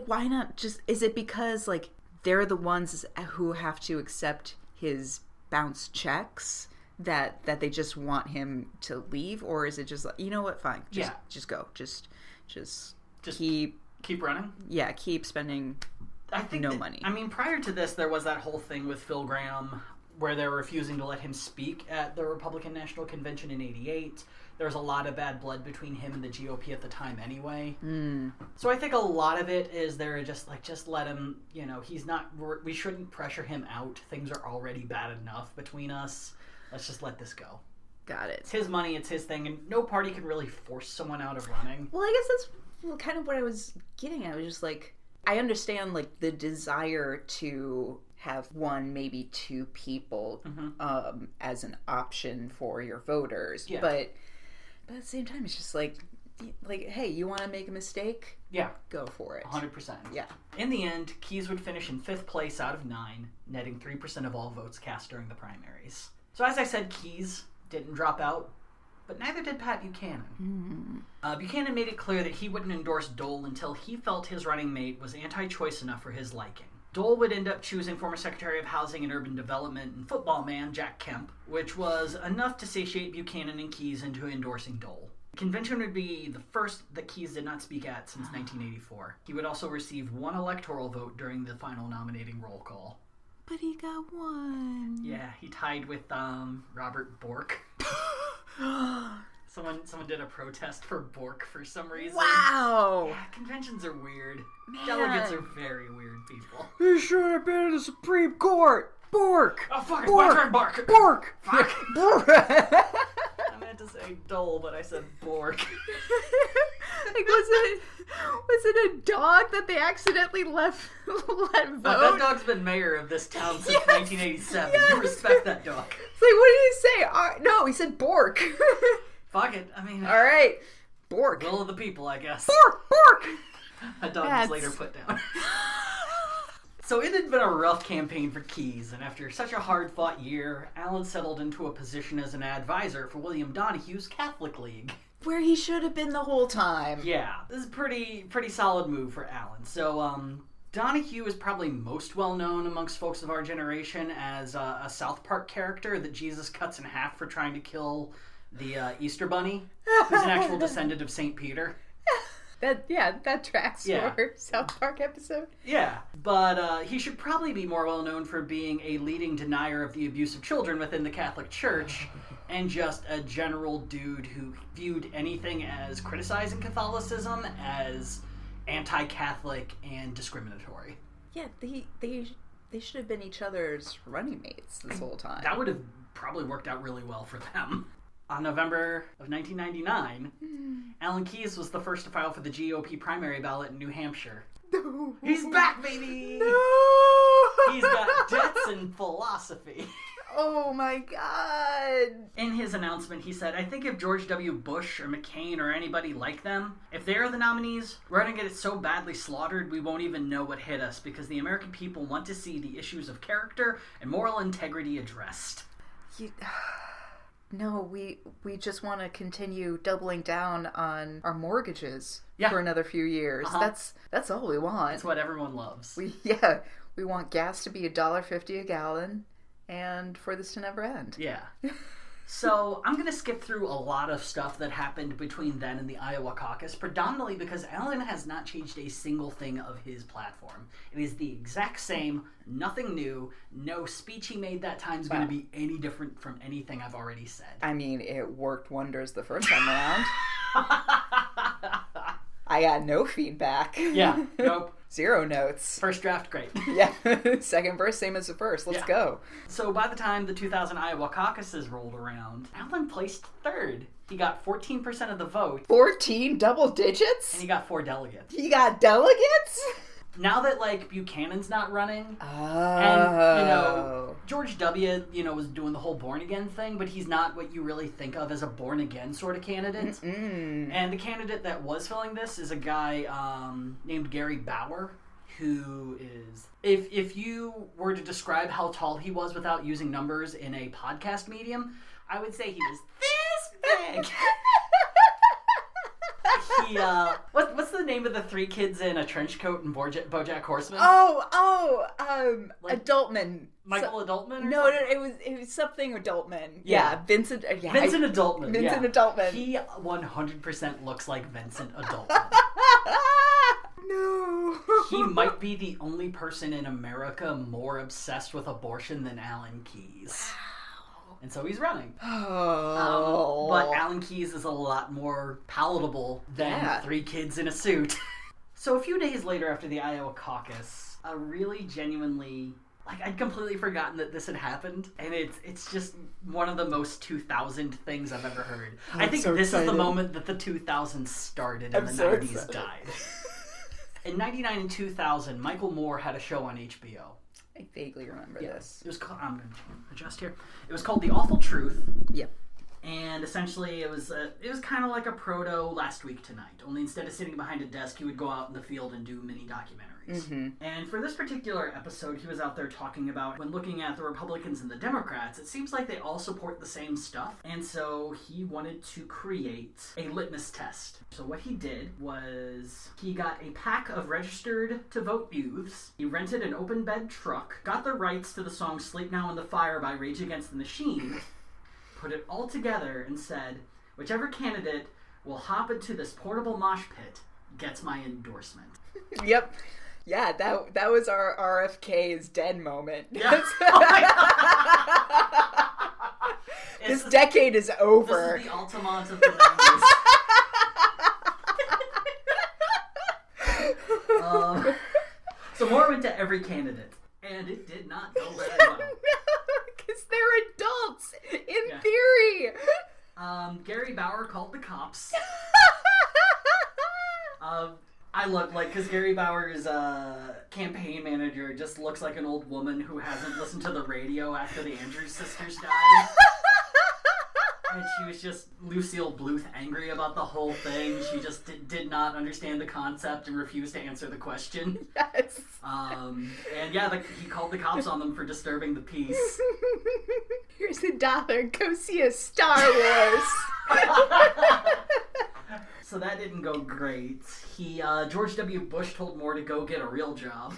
why not just? Is it because like they're the ones who have to accept his bounce checks that they just want him to leave, or is it just like, you know what, fine, just go, just keep running? Yeah, keep spending. I think money. I mean, prior to this, there was that whole thing with Phil Gramm where they were refusing to let him speak at the Republican National Convention in '88. There was a lot of bad blood between him and the GOP at the time anyway. So I think a lot of it is they're just like, just let him, you know, we shouldn't pressure him out. Things are already bad enough between us. Let's just let this go. Got it. It's his money, it's his thing, and no party can really force someone out of running. Well, I guess that's kind of what I was getting at. I was just like, I understand like the desire to have 1, maybe 2 people as an option for your voters, but at the same time, it's just like, hey, you want to make a mistake? Yeah, go for it. 100%. Yeah. In the end, Keyes would finish in 5th place out of 9, netting 3% of all votes cast during the primaries. So as I said, Keyes didn't drop out, but neither did Pat Buchanan. Buchanan made it clear that he wouldn't endorse Dole until he felt his running mate was anti-choice enough for his liking. Dole would end up choosing former Secretary of Housing and Urban Development and football man Jack Kemp, which was enough to satiate Buchanan and Keyes into endorsing Dole. The convention would be the first that Keyes did not speak at since 1984. He would also receive 1 electoral vote during the final nominating roll call. But he got 1. Yeah, he tied with Robert Bork. Someone did a protest for Bork for some reason. Wow! Yeah, conventions are weird. Man. Delegates are very weird people. He should have been in the Supreme Court! Bork! Oh, fuck, it's my turn, Bork! Bork! Fuck! Bork! I meant to say Dole, but I said Bork. Like, was it a dog that they accidentally let vote? That dog's been mayor of this town since 1987. Yes. You respect that dog. It's like, what did he say? No, he said Bork. Fuck it. I mean... All right. Bork. Will of the people, I guess. Bork! A dog was later put down. So it had been a rough campaign for Keyes, and after such a hard-fought year, Allen settled into a position as an advisor for William Donahue's Catholic League. Where he should have been the whole time. Yeah, this is a pretty solid move for Allen. So, Donahue is probably most well known amongst folks of our generation as a South Park character that Jesus cuts in half for trying to kill the Easter Bunny, who's an actual descendant of St. Peter. That tracks for South Park episode. Yeah, but he should probably be more well known for being a leading denier of the abuse of children within the Catholic Church, and just a general dude who viewed anything as criticizing Catholicism as anti-Catholic and discriminatory. Yeah, they should have been each other's running mates this whole time. That would have probably worked out really well for them. On November of 1999, Alan Keyes was the first to file for the GOP primary ballot in New Hampshire. No. He's back, baby! No! He's got debts and philosophy. Oh my God. In his announcement, he said, I think if George W. Bush or McCain or anybody like them, if they're the nominees, we're going to get it so badly slaughtered we won't even know what hit us, because the American people want to see the issues of character and moral integrity addressed. No, we just want to continue doubling down on our mortgages for another few years. That's all we want. That's what everyone loves. We want gas to be $1.50 a gallon, and for this to never end. Yeah. So I'm going to skip through a lot of stuff that happened between then and the Iowa caucus, predominantly because Allen has not changed a single thing of his platform. It is the exact same, nothing new, no speech he made that time is going to be any different from anything I've already said. I mean, it worked wonders the first time around. I got no feedback. Yeah, nope. 0 notes. First draft, great. Yeah. Second verse, same as the first. Let's go. So by the time the 2000 Iowa caucuses rolled around, Allen placed third. He got 14% of the vote. 14 double digits? And he got 4 delegates. He got delegates? Now that, like, Buchanan's not running, oh. and, you know, George W., you know, was doing the whole born-again thing, but he's not what you really think of as a born-again sort of candidate. And the candidate that was filling this is a guy named Gary Bauer, who is... If you were to describe how tall he was without using numbers in a podcast medium, I would say he was this big. He, what's the name of the 3 kids in a trench coat and BoJack Horseman? Adultman. Michael Adultman? No, it was something Adultman. Yeah, Vincent. Vincent Adultman. Vincent Adultman. He 100% looks like Vincent Adultman. No. He might be the only person in America more obsessed with abortion than Alan Keyes. And so he's running. Oh. But Alan Keyes is a lot more palatable than 3 kids in a suit. So a few days later after the Iowa caucus, a really genuinely... Like, I'd completely forgotten that this had happened. And it's just one of the most 2000 things I've ever heard. I think so this is the moment that the 2000s started and the 90s died. In 99 and 2000, Michael Moore had a show on HBO. I vaguely remember this. It was called, I'm going to adjust here. It was called The Awful Truth. Yep. And essentially it was kind of like a proto Last Week Tonight. Only instead of sitting behind a desk, he would go out in the field and do mini documentaries. And for this particular episode, he was out there talking about when looking at the Republicans and the Democrats, it seems like they all support the same stuff. And so he wanted to create a litmus test. So what he did was he got a pack of registered to vote youths. He rented an open bed truck, got the rights to the song Sleep Now in the Fire by Rage Against the Machine, put it all together and said, whichever candidate will hop into this portable mosh pit gets my endorsement. Yep. Yeah, that was our RFK is dead moment. Yeah. Oh my God. This decade is over. This is the Altamont of the 90s. So Moore went to every candidate, and it did not go very well. No, because they're adults, in theory. Gary Bauer called the cops. I look like, because Gary Bauer's campaign manager just looks like an old woman who hasn't listened to the radio after the Andrews sisters died. And she was just Lucille Bluth angry about the whole thing. She just did not understand the concept and refused to answer the question. Yes. And yeah, he called the cops on them for disturbing the peace. Here's $1. Go see a Star Wars. So that didn't go great. George W. Bush told Moore to go get a real job.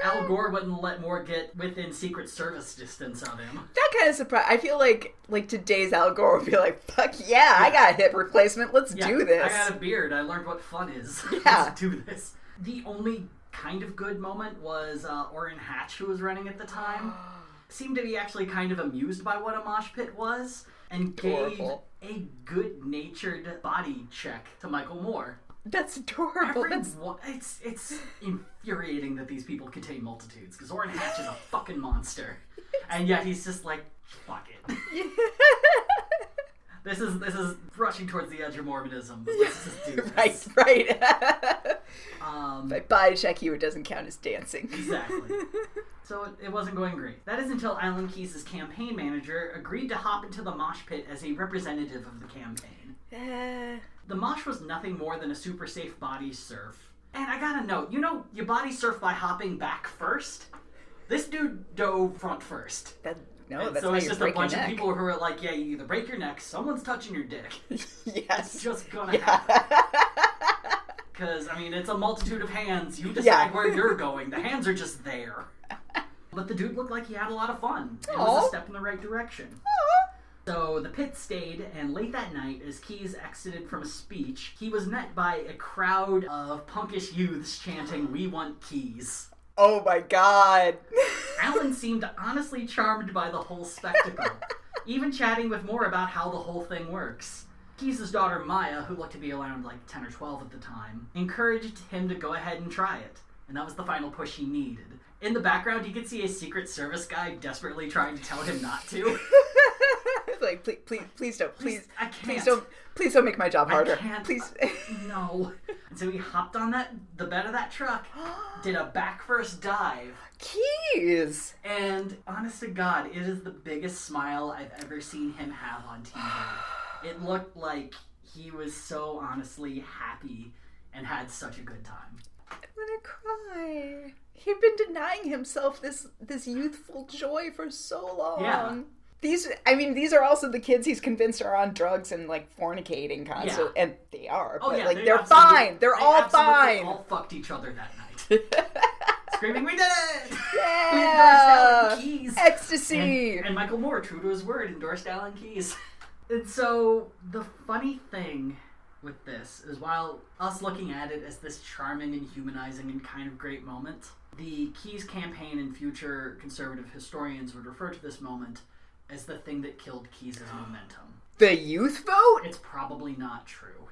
Al Gore wouldn't let Moore get within Secret Service distance of him. That kind of surprised. I feel like today's Al Gore would be like, "Fuck yeah, I got a hip replacement. Let's do this. I got a beard. I learned what fun is. Yeah. Let's do this." The only kind of good moment was Orrin Hatch, who was running at the time, seemed to be actually kind of amused by what a mosh pit was and gave a good-natured body check to Michael Moore. That's adorable. It's infuriating that these people contain multitudes, because Orrin Hatch is a fucking monster. And yet he's just like, fuck it. This is rushing towards the edge of Mormonism. Let's just do this. Right. By body check you, it doesn't count as dancing. Exactly. So it wasn't going great. That is until Alan Keyes' campaign manager agreed to hop into the mosh pit as a representative of the campaign. The mosh was nothing more than a super safe body surf. And I gotta note, you body surf by hopping back first? This dude dove front first. That's so it's just a bunch of people who are like, yeah, you either break your neck, someone's touching your dick. Yes. It's just gonna happen. Because, it's a multitude of hands. You decide where you're going. The hands are just there. But the dude looked like he had a lot of fun. It was a step in the right direction. So the pit stayed, and late that night, as Keyes exited from a speech, he was met by a crowd of punkish youths chanting, "We want Keyes." Oh my God. Alan seemed honestly charmed by the whole spectacle, even chatting with Moore about how the whole thing works. Keyes' daughter Maya, who looked to be around like 10 or 12 at the time, encouraged him to go ahead and try it. And that was the final push he needed. In the background, you could see a Secret Service guy desperately trying to tell him not to. Like, please don't, I can't. Please don't make my job harder. I can't. Please. No. And so he hopped on the bed of that truck, did a back first dive. Keyes! And honest to God, it is the biggest smile I've ever seen him have on TV. It looked like he was so honestly happy and had such a good time. I'm gonna cry. He'd been denying himself this youthful joy for so long. Yeah. These are also the kids he's convinced are on drugs and like fornicating constantly, and they are. Oh but, yeah, like they're fine. They're all fine. They all fucked each other that night. Screaming, "We did it!" Yeah, Alan Keyes. Ecstasy. And Michael Moore, true to his word, endorsed Alan Keyes. And so the funny thing with this is, while us looking at it as this charming and humanizing and kind of great moment, the Keyes campaign and future conservative historians would refer to this moment as the thing that killed Keyes' momentum. The youth vote? It's probably not true.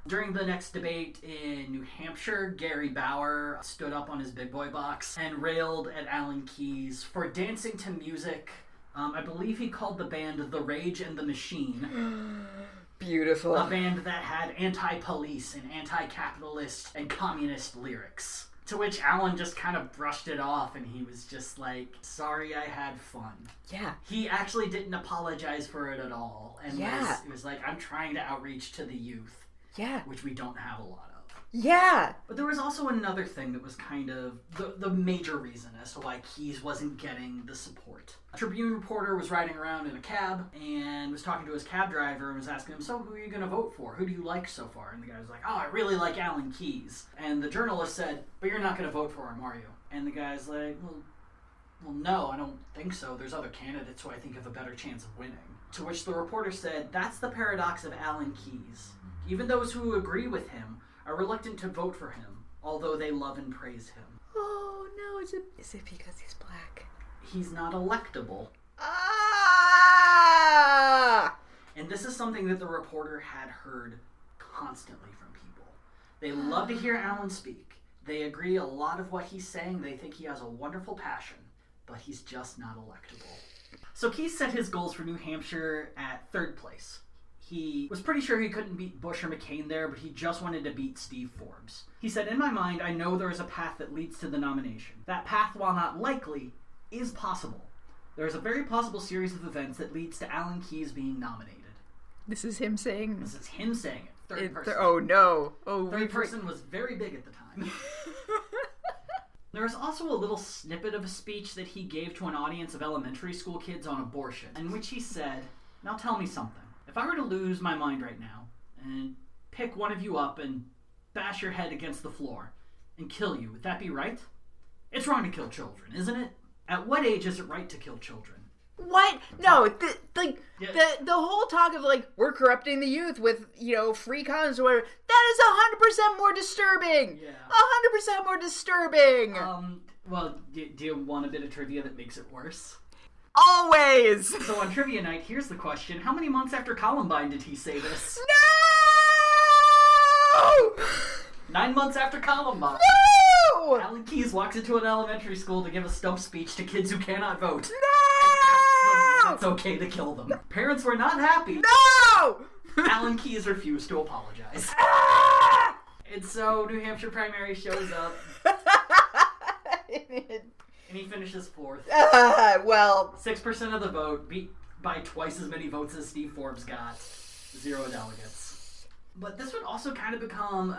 During the next debate in New Hampshire, Gary Bauer stood up on his big boy box and railed at Alan Keyes for dancing to music. I believe he called the band The Rage and the Machine. Beautiful. A band that had anti-police and anti-capitalist and communist lyrics. To which Alan just kind of brushed it off, and he was just like, sorry, I had fun. Yeah. He actually didn't apologize for it at all. And Yeah. was like, I'm trying to outreach to the youth. Yeah. Which we don't have a lot of. Yeah. But there was also another thing that was kind of the major reason as to why Keyes wasn't getting the support. A Tribune reporter was riding around in a cab and was talking to his cab driver and was asking him, so who are you going to vote for? Who do you like so far? And the guy was like, oh, I really like Alan Keyes. And the journalist said, but you're not going to vote for him, are you? And the guy's like, well, no, I don't think so. There's other candidates who I think have a better chance of winning. To which the reporter said, that's the paradox of Alan Keyes. Even those who agree with him are reluctant to vote for him, although they love and praise him. Oh, no, is it because he's black? He's not electable. Ah! And this is something that the reporter had heard constantly from people. They love to hear Alan speak. They agree a lot of what he's saying. They think he has a wonderful passion, but he's just not electable. So Keyes set his goals for New Hampshire at 3rd place. He was pretty sure he couldn't beat Bush or McCain there, but he just wanted to beat Steve Forbes. He said, in my mind, I know there is a path that leads to the nomination. That path, while not likely, is possible. There is a very possible series of events that leads to Alan Keyes being nominated. This is him saying... This is him saying it. 3rd person. Oh, no. Oh, 3rd person was very big at the time. There was also a little snippet of a speech that he gave to an audience of elementary school kids on abortion, in which he said, now tell me something. If I were to lose my mind right now and pick one of you up and bash your head against the floor and kill you, would that be right? It's wrong to kill children, isn't it? At what age is it right to kill children? What? No, the whole talk of like we're corrupting the youth with free condoms or whatever. That is 100% more disturbing. Yeah. 100% more disturbing. Well, do you want a bit of trivia that makes it worse? Always. So on trivia night, here's the question: how many months after Columbine did he say this? No. 9 months after Columbine. No. Alan Keyes walks into an elementary school to give a stump speech to kids who cannot vote. No. It's okay to kill them. Parents were not happy. No. Alan Keyes refused to apologize. And so New Hampshire primary shows up. And he finishes 4th. Well... 6% of the vote, beat by twice as many votes as Steve Forbes got. 0 delegates. But this would also kind of become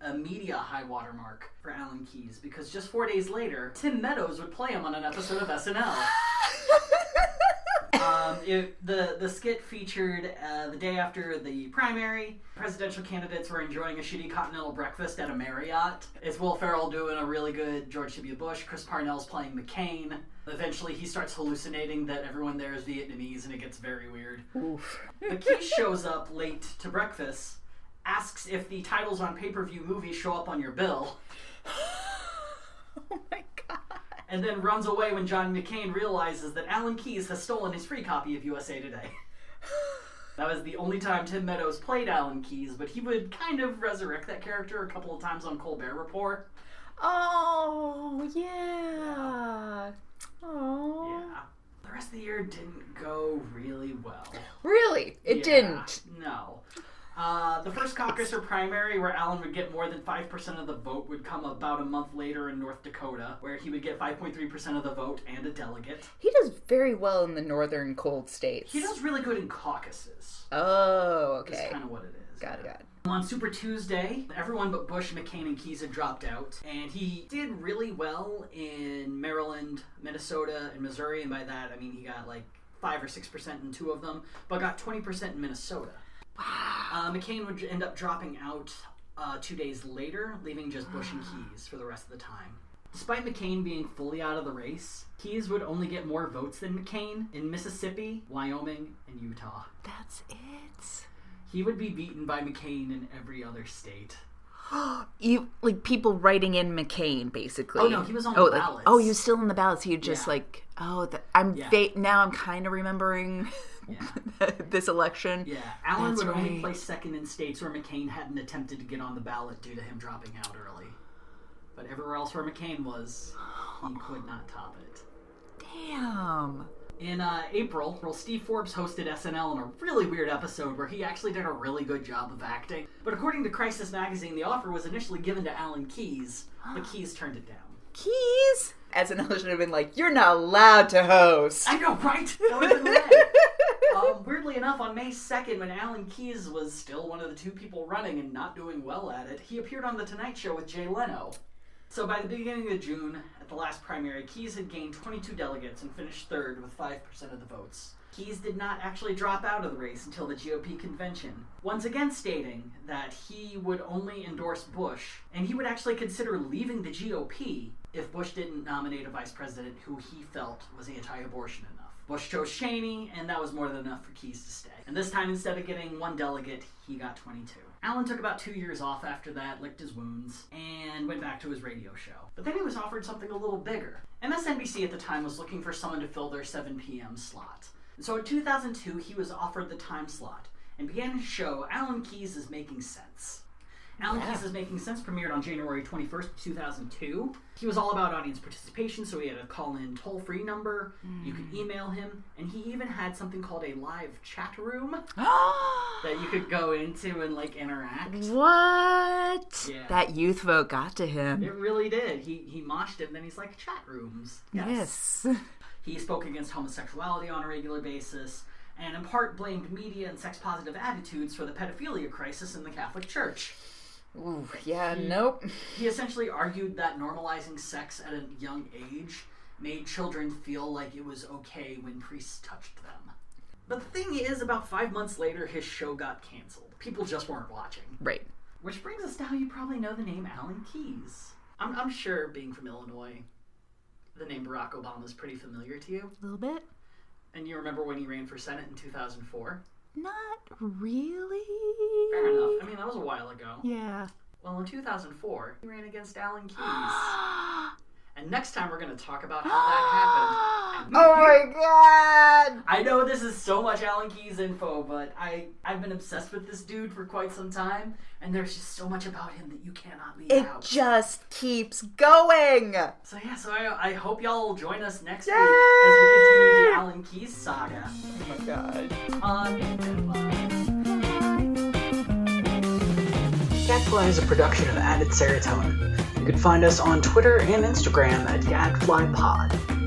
a media high water mark for Alan Keyes, because just 4 days later, Tim Meadows would play him on an episode of SNL. The skit featured the day after the primary. Presidential candidates were enjoying a shitty continental breakfast at a Marriott. It's Will Ferrell doing a really good George W. Bush. Chris Parnell's playing McCain. Eventually, he starts hallucinating that everyone there is Vietnamese, and it gets very weird. Oof. But Keyes shows up late to breakfast, asks if the titles on pay-per-view movies show up on your bill. Oh my god. And then runs away when John McCain realizes that Alan Keyes has stolen his free copy of USA Today. That was the only time Tim Meadows played Alan Keyes, but he would kind of resurrect that character a couple of times on Colbert Report. Oh, yeah. Oh. Yeah. The rest of the year didn't go really well. Really? It didn't? No. The first caucus or primary where Alan would get more than 5% of the vote would come about a month later in North Dakota, where he would get 5.3% of the vote and a delegate. He does very well in the northern cold states. He does really good in caucuses. Oh, okay. That's kind of what it is. Got it. On Super Tuesday, everyone but Bush, McCain, and Keyes had dropped out, and he did really well in Maryland, Minnesota, and Missouri, and by that I mean he got like 5 or 6% in 2 of them, but got 20% in Minnesota. Wow. McCain would end up dropping out 2 days later, leaving just Bush and Keyes for the rest of the time. Despite McCain being fully out of the race, Keyes would only get more votes than McCain in Mississippi, Wyoming, and Utah. That's it? He would be beaten by McCain in every other state. Like people writing in McCain, basically. Oh no, he was on the ballots. He was still in the ballots. He just now I'm kind of remembering this election. Yeah, Allen would only place second in states where McCain hadn't attempted to get on the ballot due to him dropping out early. But everywhere else where McCain was, he could not top it. Damn. In April, Steve Forbes hosted SNL in a really weird episode where he actually did a really good job of acting. But according to Crisis Magazine, the offer was initially given to Alan Keyes, but Keyes turned it down. Keyes? SNL should have been like, you're not allowed to host. I know, right? That would have been lit. Weirdly enough, on May 2nd, when Alan Keyes was still one of the 2 people running and not doing well at it, he appeared on The Tonight Show with Jay Leno. So by the beginning of June, at the last primary, Keyes had gained 22 delegates and finished 3rd with 5% of the votes. Keyes did not actually drop out of the race until the GOP convention, once again stating that he would only endorse Bush, and he would actually consider leaving the GOP if Bush didn't nominate a vice president who he felt was anti-abortion enough. Bush chose Cheney, and that was more than enough for Keyes to stay. And this time, instead of getting 1 delegate, he got 22. Allen took about 2 years off after that, licked his wounds, and went back to his radio show. But then he was offered something a little bigger. MSNBC at the time was looking for someone to fill their 7 p.m. slot. And so in 2002, he was offered the time slot, and began his show, Alan Keyes is Making Sense. Alan Keyes is Making Sense premiered on January 21st, 2002. He was all about audience participation, so he had a call-in toll-free number. You could email him, and he even had something called a live chat room that you could go into and, like, interact. What? Yeah. That youth vote got to him. It really did. He moshed it, and then he's like, chat rooms. Yes. He spoke against homosexuality on a regular basis, and in part blamed media and sex-positive attitudes for the pedophilia crisis in the Catholic Church. Ooh, yeah, nope. He essentially argued that normalizing sex at a young age made children feel like it was okay when priests touched them. But the thing is, about 5 months later, his show got canceled. People just weren't watching. Right. Which brings us to how you probably know the name Alan Keyes. I'm sure, being from Illinois, the name Barack Obama is pretty familiar to you. A little bit. And you remember when he ran for Senate in 2004? Not really. Fair enough. I mean, that was a while ago. Yeah. Well, in 2004, he ran against Alan Keyes. And next time we're going to talk about how that happened. Oh my god! I know this is so much Alan Keyes info, but I've been obsessed with this dude for quite some time, and there's just so much about him that you cannot leave out. It just keeps going! So I hope y'all will join us next week as we continue the Alan Keyes saga. Oh my god. Gadfly is a production of Added Serotonin. You can find us on Twitter and Instagram at GadflyPod.